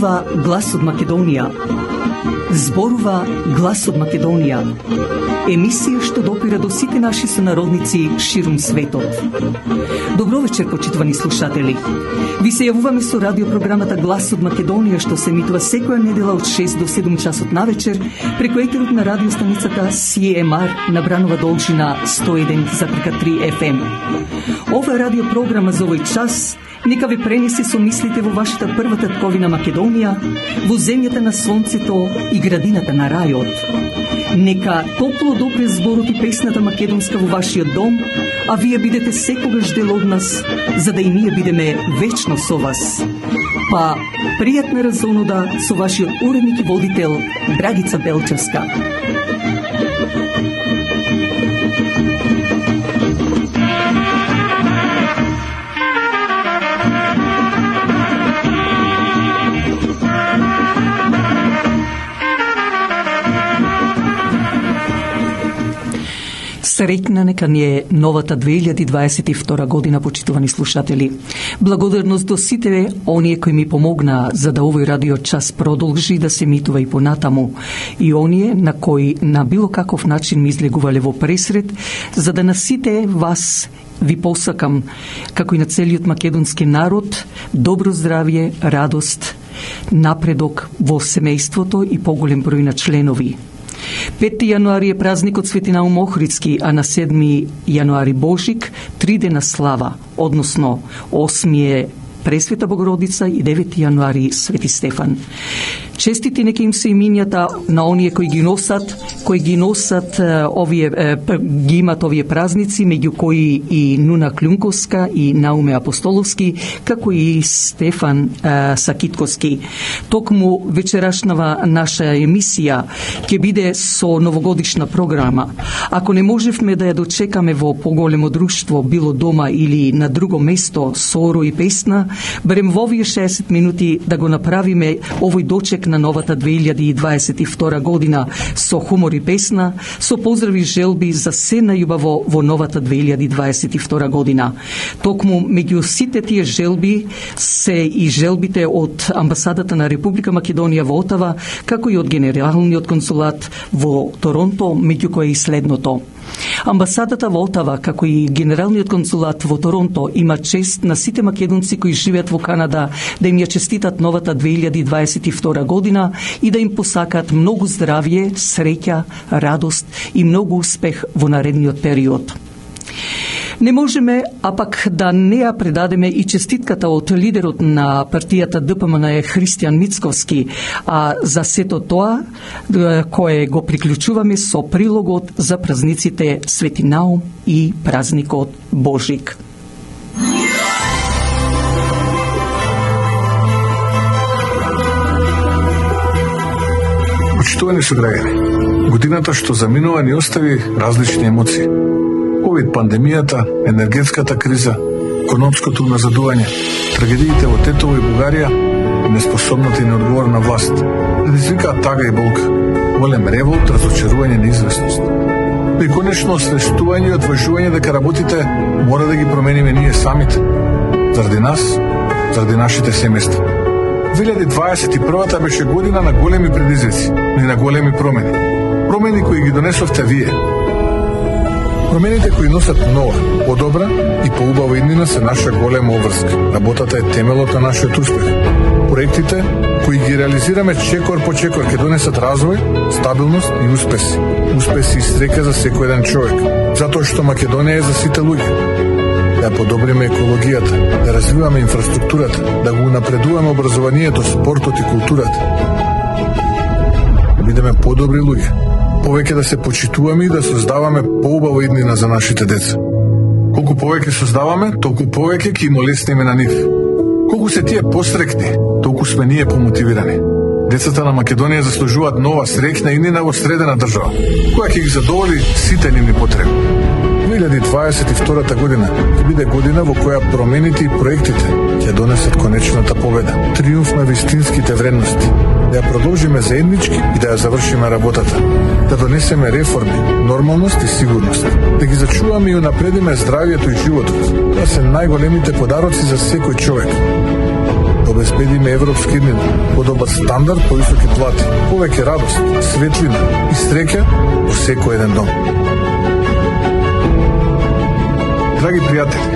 Зборува глас од Македонија. Зборува глас од Македонија. Емисија што допира до сите наши сонародници ширум светот. Добро вечер, почитувани слушатели. Ви се јавуваме со радиопрограмата Глас од Македонија, што се емитува секоја недела од 6 до 7 часот на вечер преку етерот на радиостаницата CMR на Бранова должина 101,3 FM. Ова радиопрограма за овој час нека ви пренесе со мислите во вашата прва татковина Македонија, во земјата на слонцето и градината на рајот. Нека топло допре зборот и песната македонска во вашиот дом, а вие бидете секогаш дел од нас, за да и ние бидеме вечно со вас. Па, пријатна разонуда со вашиот уредник и водител Драгица Белчевска. Среќна нека ни е новата 2022 година, почитувани слушатели. Благодарност до сите оние кои ми помогнаа за да овој радио час продолжи да се емитува и понатаму, и оние на кои на било каков начин ми излегувале во пресред, за да на сите вас ви посакам, како и на целиот македонски народ, добро здравје, радост, напредок во семејството и поголем број на членови. 5. јануари е празникот Свети Наум Охридски, а на 7. јануари Божик, 3 дена слава, односно 8 е Пресвета Богородица и 9. јануари Свети Стефан. Честити нека им се имињата на оние кои ги носат овие ги имат овие празници, меѓу кои и Нуна Клюнковска и Науме Апостоловски, како и Стефан Сакитковски. Токму вечерашнава наша емисија ќе биде со новогодишна програма. Ако не можевме да ја дочекаме во поголемо друштво, било дома или на друго место, со оро и песна, барем во овие 60 минути да го направиме овој дочек на новата 2022 година со хумор и песна, со поздрави и желби за се најубаво во новата 2022 година. Токму меѓу сите тие желби се и желбите од Амбасадата на Република Македонија во Отава, како и од Генералниот консулат во Торонто, меѓу кои и следното. Амбасадата во Отава, како и Генералниот консулат во Торонто, има чест на сите македонци кои живеат во Канада да им ја честитат новата 2022 година и да им посакат многу здравје, среќа, радост и многу успех во наредниот период. Не можеме, а пак да не ја предадеме и честитката од лидерот на партијата ДПМН Христијан Мицковски, а за сето тоа кое го приклучуваме со прилогот за празниците Свети Наум и празникот Божик. Почитувани сограѓани, годината што заминува ни остави различни емоции. Ковид пандемијата, енергетската криза, економското назадување, трагедиите во Тетово и Бугарија, неспособната и неодговорна власт, предизвикаат тага и болка, голем револт, разочарување, неизвестност. И конечно освестување и отважување дека работите мора да ги промениме ние самите, заради нас, заради нашите семејства. 2021 беше година на големи предизвици и на големи промени. Промени кои ги донесовте вие. Промените кои носат нова, подобра и поубава иднина се наша голема обврска. Работата е темелот на нашиот успех. Проектите кои ги реализираме чекор по чекор ќе донесат развој, стабилност и успеси. Успеси и среќа за секој еден човек. Затоа што Македонија е за сите луѓе. Да подобриме екологијата, да развиваме инфраструктурата, да го напредуваме образованието, спортот и културата. Да бидеме подобри луѓе. Повеќе да се почитуваме и да создаваме поубава иднина за нашите деца. Колку повеќе создаваме, толку повеќе ќе им олесниме на нив. Колку се тие посрекни, толку сме ние помотивирани. Децата на Македонија заслужуваат нова среќна иднина во средена држава, која ќе ги задоволи сите нивни потреби. 2022 година ќе биде година во која промените и проектите ќе донесат конечната победа, триумф на вистинските вредности, да ја продолжиме заеднички и да ја завршиме работата, да донесеме реформи, нормалност и сигурност, да ги зачуваме и унапредиме здравието и животот. Тоа се најголемите подароци за секој човек. Да обезбедиме европски мир, подобар стандард, повисоки плати, повеќе радост, светлина и среќа во секој еден дом. Драги пријатели,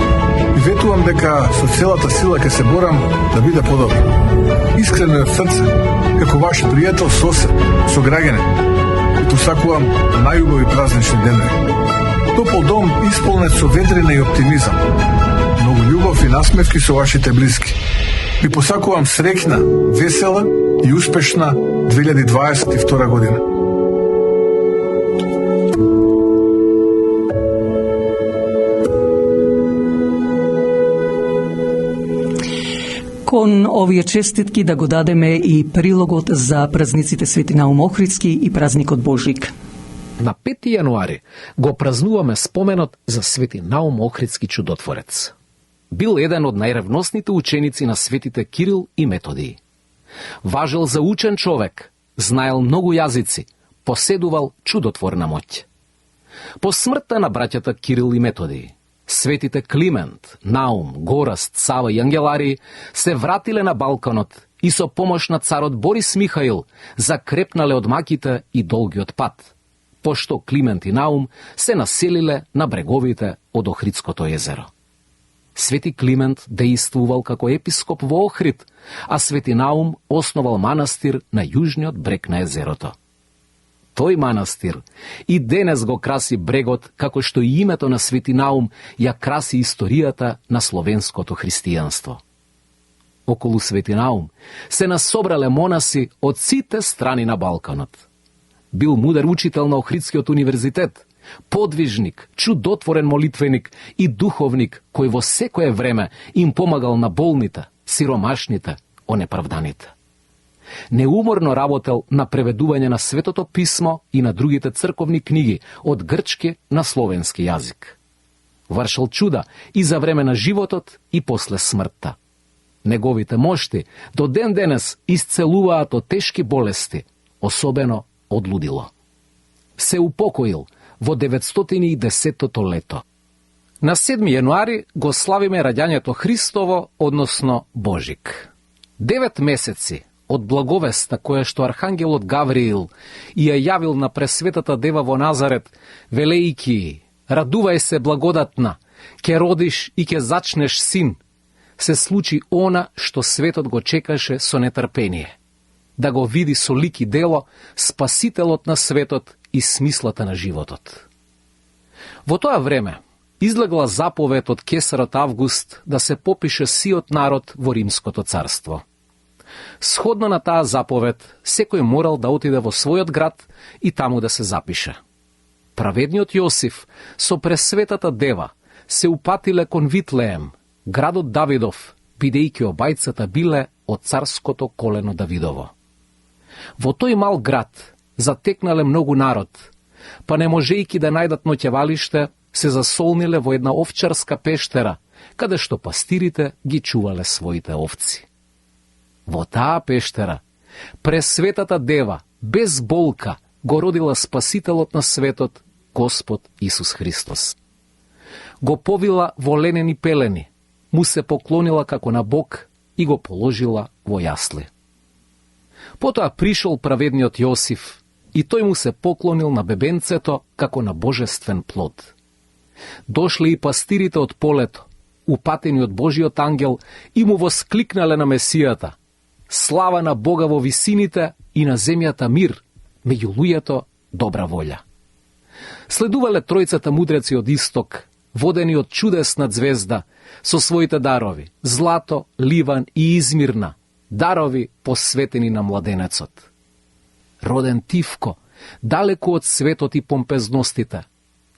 и ветувам дека со целата сила ќе се борам да биде подобро. Искрено од срце, како ваш пријател, сосед, сограѓанин, и посакувам најубави празнични денови. Топол дом исполнет со ведрина и оптимизам. Многу љубов и насмевки со вашите блиски. Ви посакувам среќна, весела и успешна 2022 година. Кон овие честитки да го дадеме и прилогот за празниците Свети Наум Охридски и празникот Божик. На 5 јануари го празнуваме споменот за Свети Наум Охридски чудотворец. Бил еден од најревносните ученици на светите Кирил и Методиј. Важел за учен човек, знаел многу јазици, поседувал чудотворна моќ. По смртта на браќата Кирил и Методиј, светите Климент, Наум, Гораст, Сава и Ангелари се вратиле на Балканот и со помош на царот Борис Михаил закрепнале од маките и долгиот пат, пошто Климент и Наум се населиле на бреговите од Охридското езеро. Свети Климент дејствувал како епископ во Охрид, а Свети Наум основал манастир на јужниот брег на езерото. Тој манастир и денес го краси брегот, како што и името на Свети Наум ја краси историјата на словенското христијанство. Околу Свети Наум се насобрале монаси од сите страни на Балканот. Бил мудар учител на Охридскиот универзитет, подвижник, чудотворен молитвеник и духовник кој во секое време им помагал на болните, сиромашните, онеправданите. Неуморно работел на преведување на Светото писмо и на другите црковни книги од грчки на словенски јазик. Вршил чуда и за време на животот и после смртта. Неговите мошти до ден денес исцелуваат од тешки болести, особено од лудило. Се упокоил во 910-то лето. На 7 јануари го славиме раѓањето Христово, односно Божик. 9 месеци од благовеста која што архангелот Гавриил и ја јавил на Пресветата Дева во Назарет, велејки: радувај се благодатна, ќе родиш и ќе зачнеш син, се случи она што светот го чекаше со нетрпение, да го види со лик и дело Спасителот на светот и смислата на животот. Во тоа време излегла заповед од кесарот Август да се попише сиот народ во Римското царство. Сходно на таа заповед, секој морал да отиде во својот град и таму да се запише. Праведниот Јосиф со Пресветата Дева се упатиле кон Витлеем, градот Давидов, бидејќи обајцата биле од царското колено Давидово. Во тој мал град затекнале многу народ, па не можејќи да најдат ноќевалиште, се засолниле во една овчарска пештера, каде што пастирите ги чувале своите овци. Во таа пештера Пресветата Дева, без болка, го родила Спасителот на светот, Господ Исус Христос. Го повила во ленени пелени, му се поклонила како на Бог и го положила во јасли. Потоа пришол праведниот Јосиф и тој му се поклонил на бебенцето како на божествен плод. Дошле и пастирите од полето, упатени од Божиот ангел, и му воскликнале на Месијата: слава на Бога во висините и на земјата мир, меѓу луѓето добра волја. Следувале тројцата мудреци од исток, водени од чудесна звезда, со своите дарови, злато, ливан и измирна, дарови посветени на младенецот. Роден тивко, далеку од светот и помпезностите,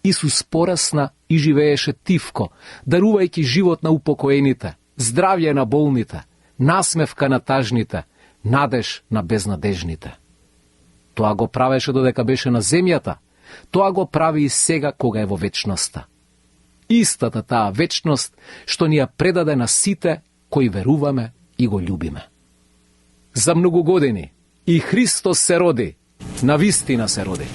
Исус порасна и живееше тивко, дарувајќи живот на упокоените, здравје на болните, насмевка на тажните, надеж на безнадежните. Тоа го правеше додека беше на земјата, тоа го прави и сега кога е во вечноста. Истата таа вечност што ни ја предаде на сите кои веруваме и го љубиме. За многу години и Христос се роди, навистина се роди.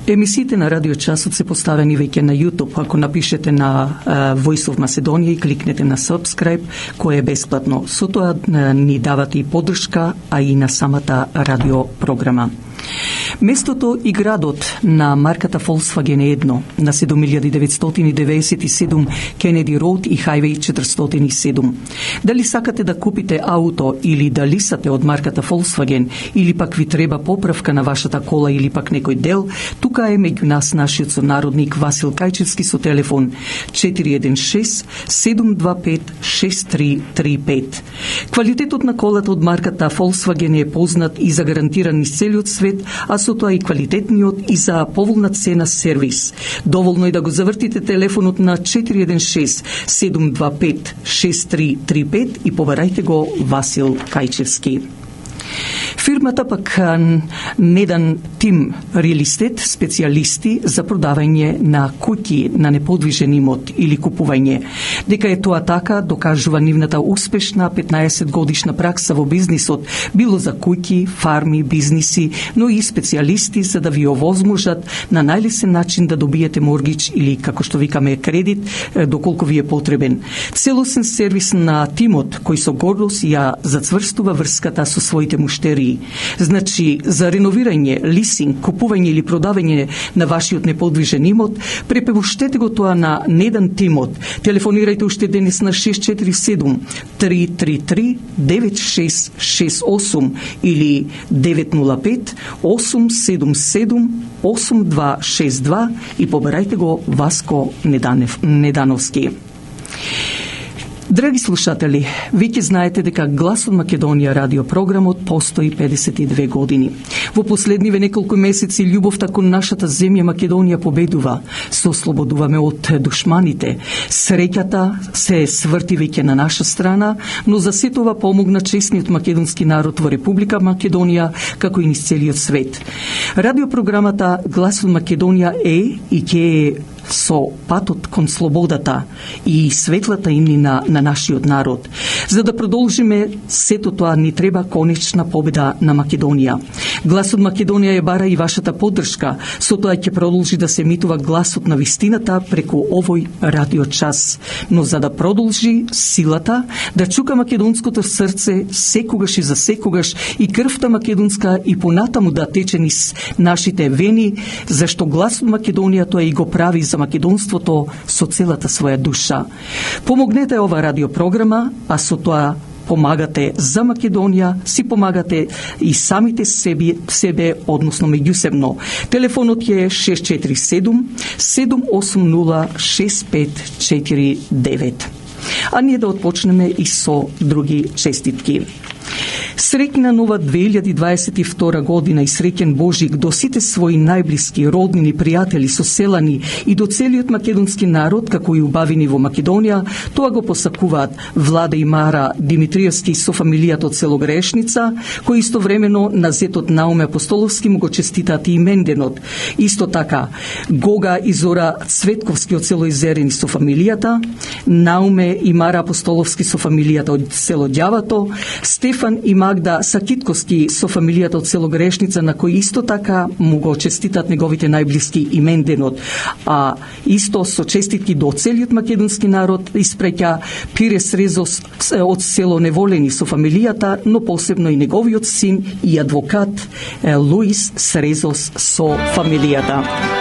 Емисиите на Радио Часот се поставени веќе на YouTube. Ако напишете на Voice of Macedonia и кликнете на subscribe, кое е бесплатно. Со тоа ни давате и поддршка, а и на самата радиопрограма. Местото и градот на марката Volkswagen е едно, на 7997 Kennedy Road и Highway 407. Дали сакате да купите ауто или да лисате од марката Volkswagen, или пак ви треба поправка на вашата кола или пак некој дел, тука е меѓу нас нашиот сонародник Васил Кајчевски со телефон 416-725-6335. Квалитетот на колата од марката Volkswagen е познат и загарантиран из целиот свет, а со тоа и квалитетниот и за поволна цена сервис. Доволно е да го завртите телефонот на 416-725-6335 и побарајте го Васил Кајчевски. Фирмата пак Недан Тим Real Estate, специјалисти за продавање на куќи на неподвижен имот или купување. Дека е тоа така, докажува нивната успешна 15 годишна пракса во бизнисот, било за куќи, фарми, бизниси, но и специјалисти за да ви овозможат на најлесен начин да добиете моргич или, како што викаме, кредит, доколку ви е потребен. Целосен сервис на тимот, кој со гордост ја зацврстува врската со своите муштерии. Значи, за реновирање, лисинг, купување или продавање на вашиот неподвижен имот, препевуштете го тоа на Недан Тимот. Телефонирајте уште денес на 647-333-9668 или 905-877-8262 и побарајте го Васко Недановски. Драги слушатели, веќе знаете дека Глас од Македонија радиопрограмот постои 52 години. Во последниве неколку месеци љубовта кон нашата земја Македонија победува. Се ослободуваме од душманите. Среќата се сврти веќе на наша страна, но за сето ова помогна честниот македонски народ во Република Македонија, како и низ целиот свет. Радиопрограмата Глас од Македонија е и ќе е со патот кон слободата и светлата имнина на нашиот народ. За да продолжиме сето тоа ни треба конечна победа на Македонија. Гласот Македонија е бара и вашата поддршка. Со тоа ќе продолжи да се емитува гласот на вистината преку овој радиочас. Но за да продолжи силата да чука македонското срце секогаш и за секогаш и крвта македонска и понатаму да тече низ нашите вени, зашто гласот Македонија тоа и го прави за македонството со целата своја душа. Помогнете ова радиопрограма, а со тоа помагате за Македонија, си помагате и самите себе, односно меѓусебно. Телефонот е 647-780-6549. А ние да отпочнеме и со други честитки. Среќна нова 2022 година и среќен Божик до сите своји најблиски, роднини, пријатели, соселани и до целиот македонски народ, како и убавини во Македонија, тоа го посакуваат Влада и Мара Димитриевски со фамилијата од село Грешница, кои истовремено на зетот Науме Апостоловски му го честитаат и именденот. Исто така, Гога и Зора Цветковски од село Изерени со фамилијата, Науме и Мара Апостоловски со фамилијата од село Ѓавато, Стефан и Магда Сакитковски со фамилијата од село Грешница, на кои исто така му го честитат неговите најблиски именденот. А исто со честитки до целиот македонски народ испреќа Пире Срезос од село Неволени со фамилијата, но посебно и неговиот син и адвокат Луис Срезос со фамилијата.